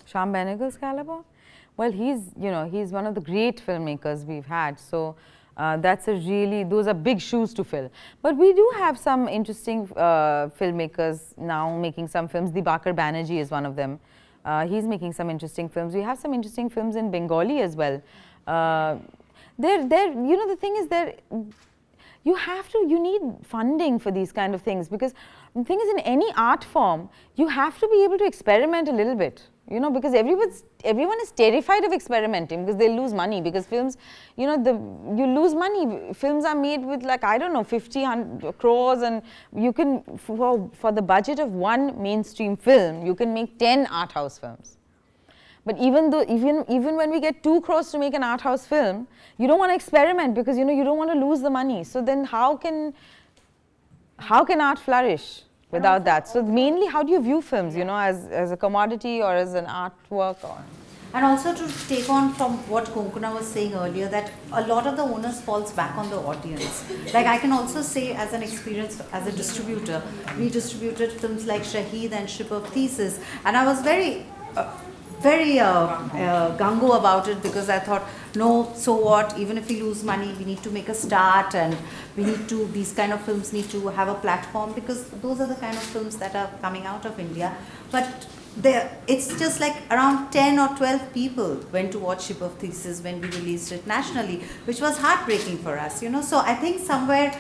Shyam Benegal's caliber? Well, he's one of the great filmmakers we've had. So those are big shoes to fill. But we do have some interesting filmmakers now making some films. Dibakar Banerjee is one of them. He's making some interesting films. We have some interesting films in Bengali as well. The thing is you need funding for these kind of things, because the thing is, in any art form, you have to be able to experiment a little bit, because everyone is terrified of experimenting because they lose money, because films, you lose money. Films are made with 50 crores, and you can, for the budget of one mainstream film, you can make 10 art house films. But even when we get 2 crores to make an art house film, you don't want to experiment, because you don't want to lose the money. So then how can art flourish without that? So mainly, how do you view films, as a commodity or as an artwork? Or And also to take on from what Konkana was saying earlier, that a lot of the onus falls back on the audience. Like I can also say as an experience as a distributor, we distributed films like Shaheed and Ship of Thesis, and I was very gung-ho about it because I thought, no, so what, even if we lose money, we need to make a start, and we need to, these kind of films need to have a platform, because those are the kind of films that are coming out of India. But it's just like around 10 or 12 people went to watch Ship of Thesis when we released it nationally, which was heartbreaking for us, you know. So I think somewhere,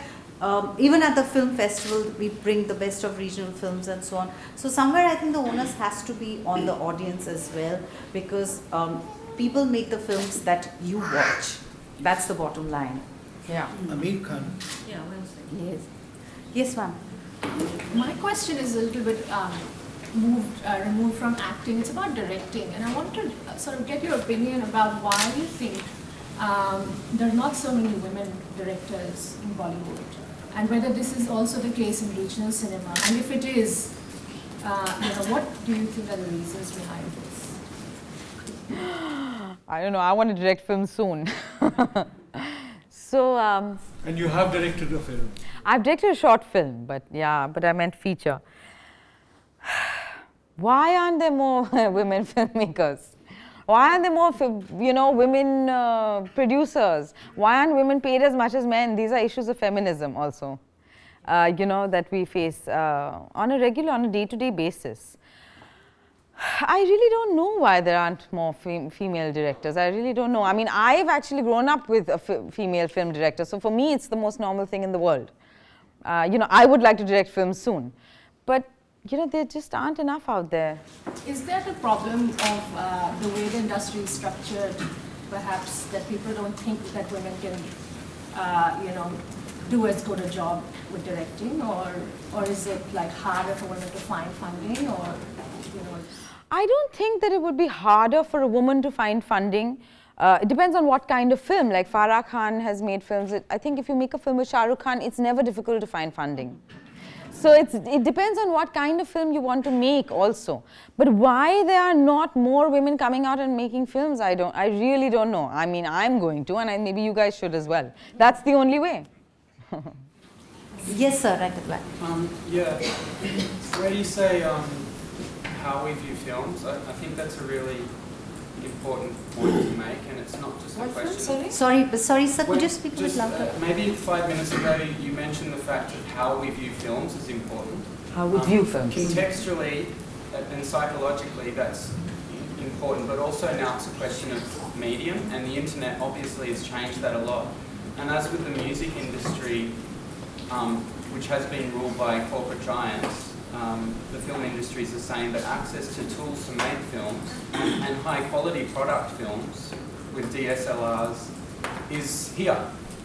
even at the film festival, we bring the best of regional films and so on. So somewhere I think the onus has to be on the audience as well, because people make the films that you watch. That's the bottom line. Yeah. Amir Khan. Yeah, one second. Yes. Yes, ma'am. My question is a little bit removed from acting. It's about directing, and I want to sort of get your opinion about why you think there are not so many women directors in Bollywood, and whether this is also the case in regional cinema, and if it is, what do you think are the reasons behind this? I don't know. I want to direct films soon. So. And you have directed a film. I've directed a short film, but I meant feature. Why aren't there more women filmmakers? Why aren't there more, women producers? Why aren't women paid as much as men? These are issues of feminism also, that we face on a day-to-day basis. I really don't know why there aren't more female directors. I really don't know. I mean, I've actually grown up with a female film director, so for me, it's the most normal thing in the world. I would like to direct films soon, but there just aren't enough out there. Is that a problem of the way the industry is structured, perhaps, that people don't think that women can, do as good a job with directing, or is it like harder for women to find funding, or, I don't think that it would be harder for a woman to find funding. It depends on what kind of film. Like Farah Khan has made films. I think if you make a film with Shah Rukh Khan, it's never difficult to find funding. So it depends on what kind of film you want to make also. But why there are not more women coming out and making films, I really don't know. I mean, I'm going to, and maybe you guys should as well. That's the only way. Yes, sir, right at the back. Where you say how we view films, I think that's a really important point to make, and it's not just a question. Sorry, sir, could you speak a bit louder? Maybe 5 minutes ago you mentioned the fact that how we view films is important. How we view films. Contextually and psychologically that's important, but also now it's a question of medium, and the internet obviously has changed that a lot. And as with the music industry, which has been ruled by corporate giants, the film industry is saying that access to tools to make films and high quality product films with DSLRs is here.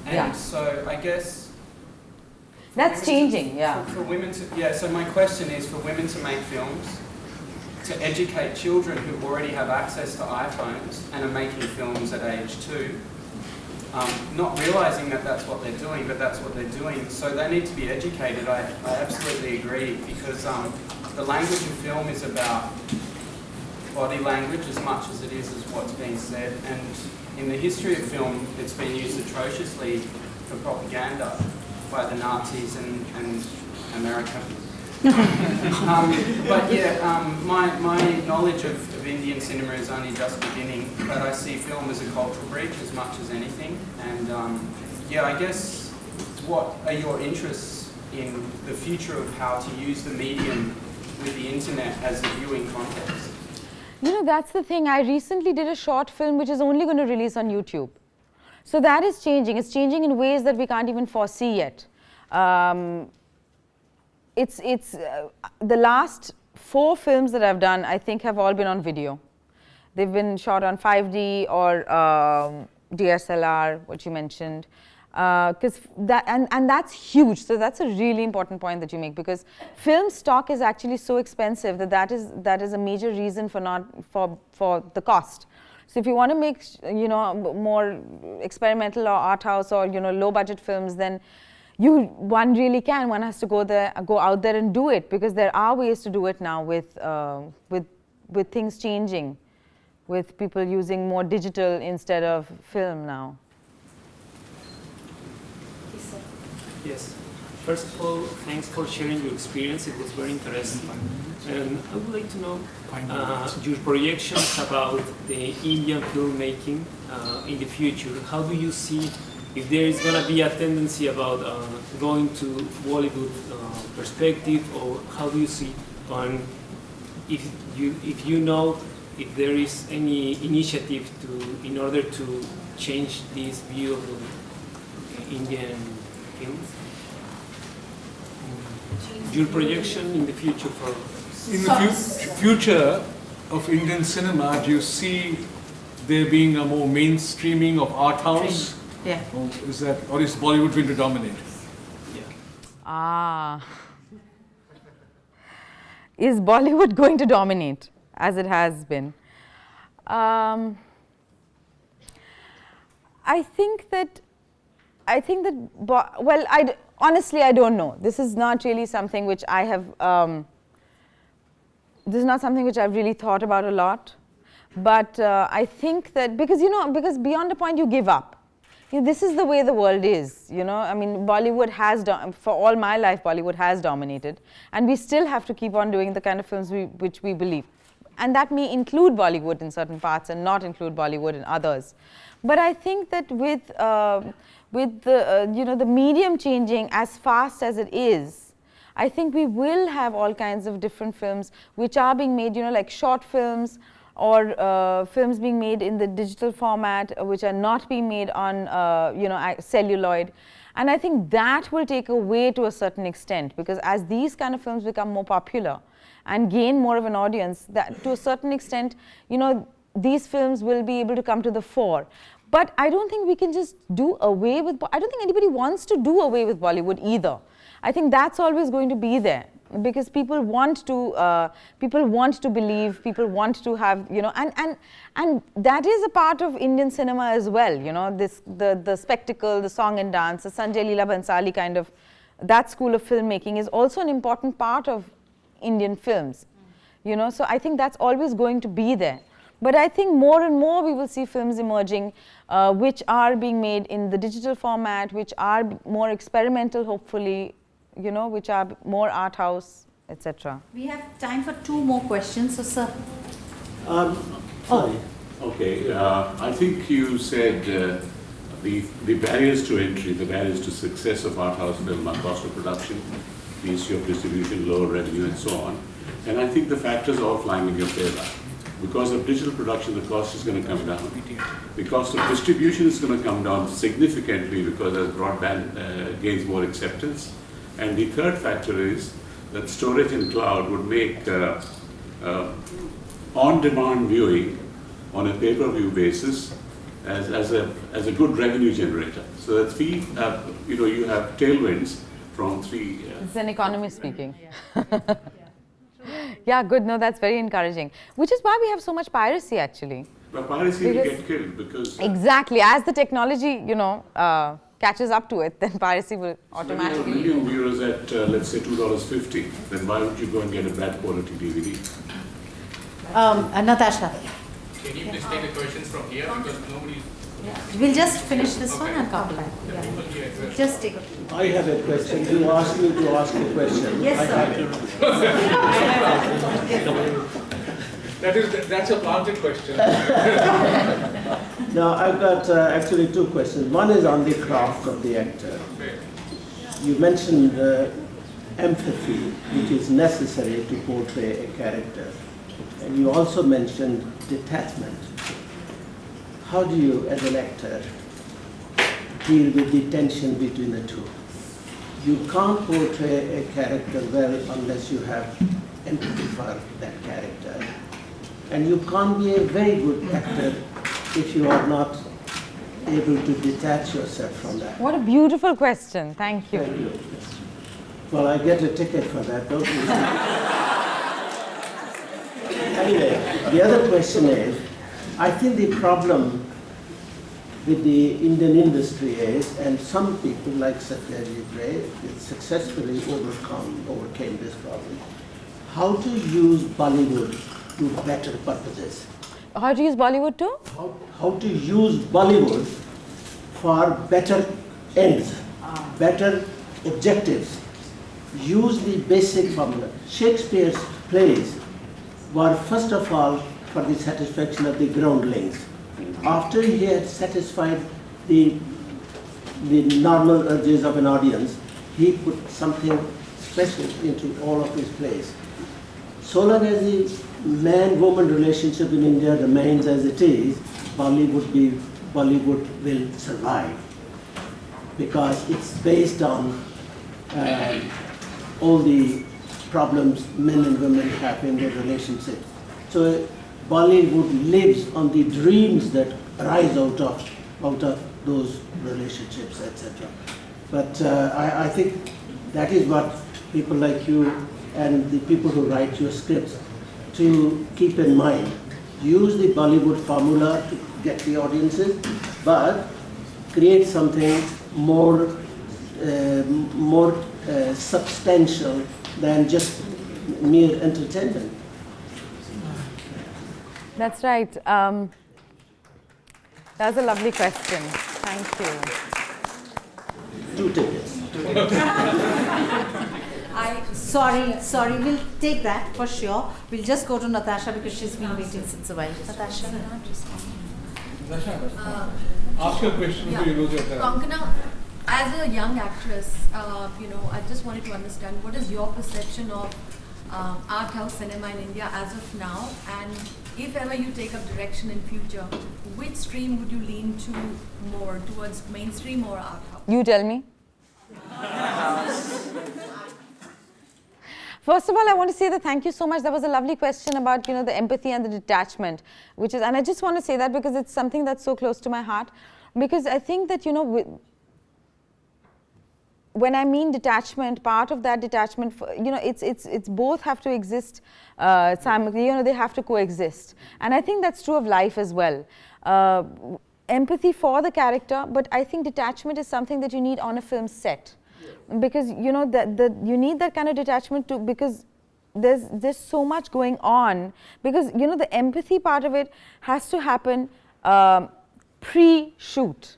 And so I guess that's changing, For women to, so my question is for women to make films, to educate children who already have access to iPhones and are making films at age 2, not realizing that that's what they're doing, but that's what they're doing. So they need to be educated. I absolutely agree, because the language of film is about body language as much as it is as what's being said. And in the history of film, it's been used atrociously for propaganda by the Nazis and America. But my knowledge of Indian cinema is only just beginning, but I see film as a cultural breach as much as anything. And I guess what are your interests in the future of how to use the medium with the internet as a viewing context? That's the thing. I recently did a short film which is only going to release on YouTube. So that is changing. It's changing in ways that we can't even foresee yet. The last 4 films that I've done, I think, have all been on video. They've been shot on 5D or DSLR, what you mentioned, because that's huge. So that's a really important point that you make, because film stock is actually so expensive that is a major reason for the cost. So if you want to make more experimental or art house or low budget films, then one really can. One has to go out there and do it, because there are ways to do it now with things changing. with people using more digital instead of film now. Yes. First of all, thanks for sharing your experience. It was very interesting. And I would like to know your projections about the Indian filmmaking in the future. How do you see if there is going to be a tendency about going to Bollywood perspective, or how do you see on if you know if there is any initiative in order to change this view of Indian films? Your projection in the future for... In the future of Indian cinema, do you see there being a more mainstreaming of Arthouse? Yeah. Or is Bollywood going to dominate? Ah. Is Bollywood going to dominate, as it has been? I think that, well, honestly, I don't know. This is not really something which I have, this is not something which I've really thought about a lot. But I think that, because beyond a point you give up. This is the way the world is, I mean, Bollywood has, for all my life, Bollywood has dominated. And we still have to keep on doing the kind of films which we believe. And that may include Bollywood in certain parts and not include Bollywood in others. But I think that with the, the medium changing as fast as it is, I think we will have all kinds of different films which are being made, like short films, or films being made in the digital format, which are not being made on, celluloid. And I think that will take away to a certain extent, because as these kind of films become more popular and gain more of an audience, that to a certain extent, these films will be able to come to the fore. But I don't think we can just do away with, I don't think anybody wants to do away with Bollywood either. I think that's always going to be there. Because people want to believe, people want to have, and that is a part of Indian cinema as well, the spectacle, the song and dance, the Sanjay Leela Bhansali kind of, that school of filmmaking is also an important part of Indian films, so I think that's always going to be there. But I think more and more we will see films emerging which are being made in the digital format, which are more experimental, hopefully, which are more art house, etc. We have time for 2 more questions, so sir. Okay, I think you said the barriers to entry, the barriers to success of art house film are cost of production, the issue of distribution, lower revenue, and so on. And I think the factors are all flying in your favor. Because of digital production, the cost is going to come down. The cost of distribution is going to come down significantly because as broadband gains more acceptance. And the third factor is that storage and cloud would make on-demand viewing on a pay-per-view basis as a good revenue generator. So that's you have tailwinds from 3. It's an economist speaking. Yeah, good. No, that's very encouraging. Which is why we have so much piracy, actually. But piracy will get killed because... exactly. As the technology, catches up to it, then piracy will automatically... So if you have 1 million viewers at, let's say, $2.50, then why would you go and get a bad quality DVD? Natasha. Can you please take the questions from here, because nobody... We'll just finish this one and come back. Just take it. I have a question. You asked me to ask a question. Yes, sir. That's a planted question. Now, I've got actually 2 questions. One is on the craft of the actor. You mentioned empathy, which is necessary to portray a character. And you also mentioned detachment. How do you, as an actor, deal with the tension between the two? You can't portray a character well unless you have empathy for that character. And you can't be a very good actor if you are not able to detach yourself from that. What a beautiful question. Thank you. Thank you. Well, I get a ticket for that, don't you? Anyway, the other question is, I think the problem with the Indian industry is, and some people like Satyajit successfully overcame this problem, how to use Bollywood to better purposes. How to use Bollywood too? How to use Bollywood for better ends, better objectives. Use the basic formula. Shakespeare's plays were first of all for the satisfaction of the groundlings. After he had satisfied the normal urges of an audience, he put something special into all of his plays. So long as the man-woman relationship in India remains as it is, Bollywood will survive, because it's based on all the problems men and women have in their relationships. So Bollywood lives on the dreams that arise out of those relationships, etc. But I think that is what people like you and the people who write your scripts to keep in mind. Use the Bollywood formula to get the audiences, but create something more substantial than just mere entertainment. That's right. That was a lovely question. Thank you. 2 tickets. Sorry, we'll take that for sure. We'll just go to Natasha because she's been waiting since a while. Natasha. Ask your question before you lose your time. Konkana, as a young actress, I just wanted to understand what is your perception of art house cinema in India as of now, and if ever you take up direction in future, which stream would you lean to more, towards mainstream or art house? You tell me. First of all, I want to say that thank you so much. That was a lovely question about the empathy and the detachment, and I just want to say that because it's something that's so close to my heart. Because I think that when I mean detachment, part of that detachment, it's both have to exist. They have to coexist, and I think that's true of life as well. Empathy for the character, but I think detachment is something that you need on a film set. Because you need that kind of detachment too, because there's so much going on, because the empathy part of it has to happen pre-shoot,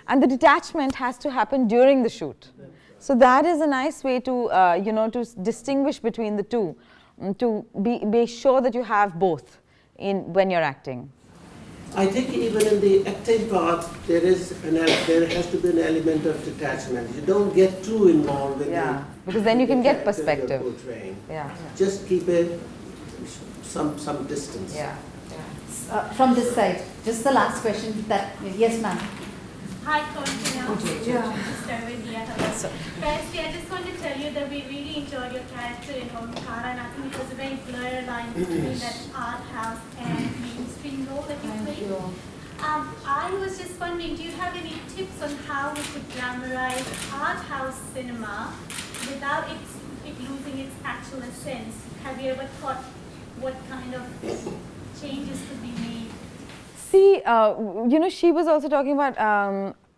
and the detachment has to happen during the shoot. So that is a nice way to to distinguish between the two, to be sure that you have both when you're acting. I think even in the acting part, there has to be an element of detachment. You don't get too involved with because then you can get perspective. Just keep some distance. From this side, just the last question. Yes, ma'am. Hi, Konkana. Firstly, I just want to tell you that we really enjoyed your character in Konkana, and I think it was a very blurred line between that art house and mainstream role that you played. I was just wondering, do you have any tips on how we could glamorize art house cinema without it losing its actual essence? Have you ever thought what kind of changes could be made? See, she was also talking about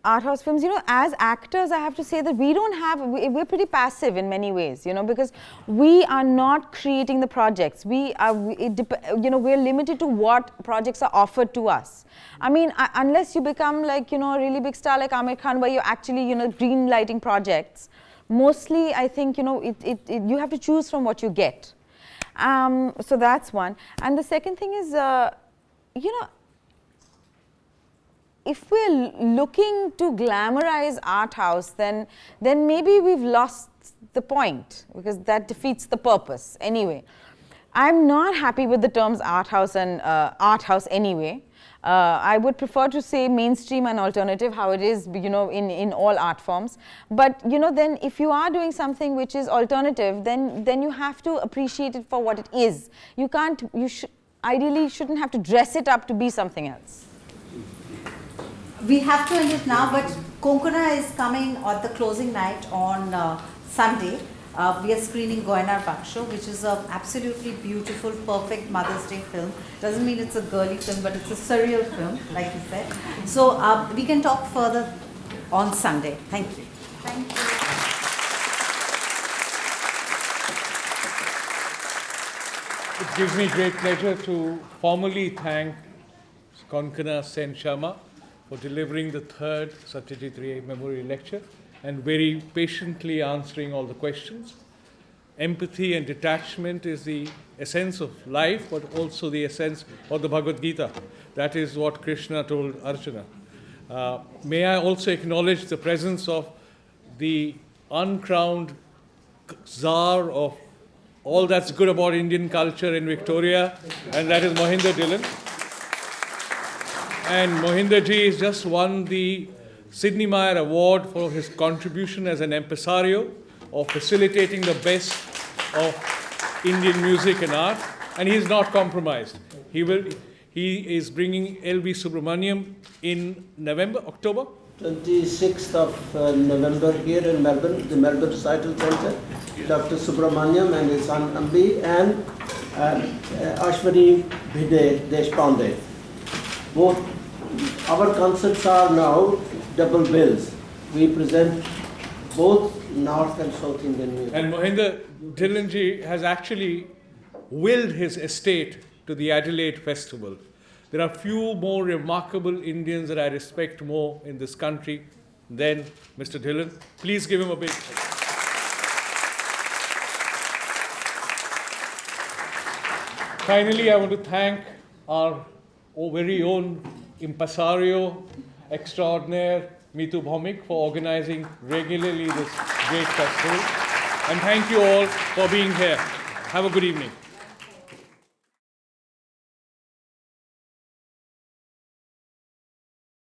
art house films. As actors, I have to say that we're pretty passive in many ways, because we are not creating the projects. We're limited to what projects are offered to us. I mean, unless you become like, a really big star like Amir Khan, where you're actually, green lighting projects, mostly I think, you have to choose from what you get. So that's one. And the second thing is, if we're looking to glamorize art house, then maybe we've lost the point, because that defeats the purpose anyway. I'm not happy with the terms art house and art house anyway. I would prefer to say mainstream and alternative, how it is, in all art forms. But then if you are doing something which is alternative, then you have to appreciate it for what it is. Ideally shouldn't have to dress it up to be something else. We have to end it now, but Konkana is coming on the closing night on Sunday. We are screening Goynar Baksho, which is an absolutely beautiful, perfect Mother's Day film. Doesn't mean it's a girly film, but it's a surreal film, like you said. So we can talk further on Sunday. Thank you. Thank you. It gives me great pleasure to formally thank Konkana Sen Sharma, for delivering the third Satyajit Ray Memorial Lecture and very patiently answering all the questions. Empathy and detachment is the essence of life, but also the essence of the Bhagavad Gita. That is what Krishna told Arjuna. May I also acknowledge the presence of the uncrowned czar of all that's good about Indian culture in Victoria, and that is Mohinder Dhillon. And Mohinder ji has just won the Sidney Meyer Award for his contribution as an impresario of facilitating the best of Indian music and art, and he is not compromised. He is bringing L.B. Subramaniam in October? 26th of November here in Melbourne, the Melbourne Recital Centre. Dr. Subramaniam and his son Ambi and Ashwani Bhide Deshpande. Both our concerts are now double bills. We present both North and South Indian music. And Mohinder Dhillon ji has actually willed his estate to the Adelaide Festival. There are few more remarkable Indians that I respect more in this country than Mr. Dhillon. Please give him a big hand. Finally, I want to thank our very own impresario extraordinaire, Mitu Bhaumik, for organizing regularly this great festival. And thank you all for being here. Have a good evening.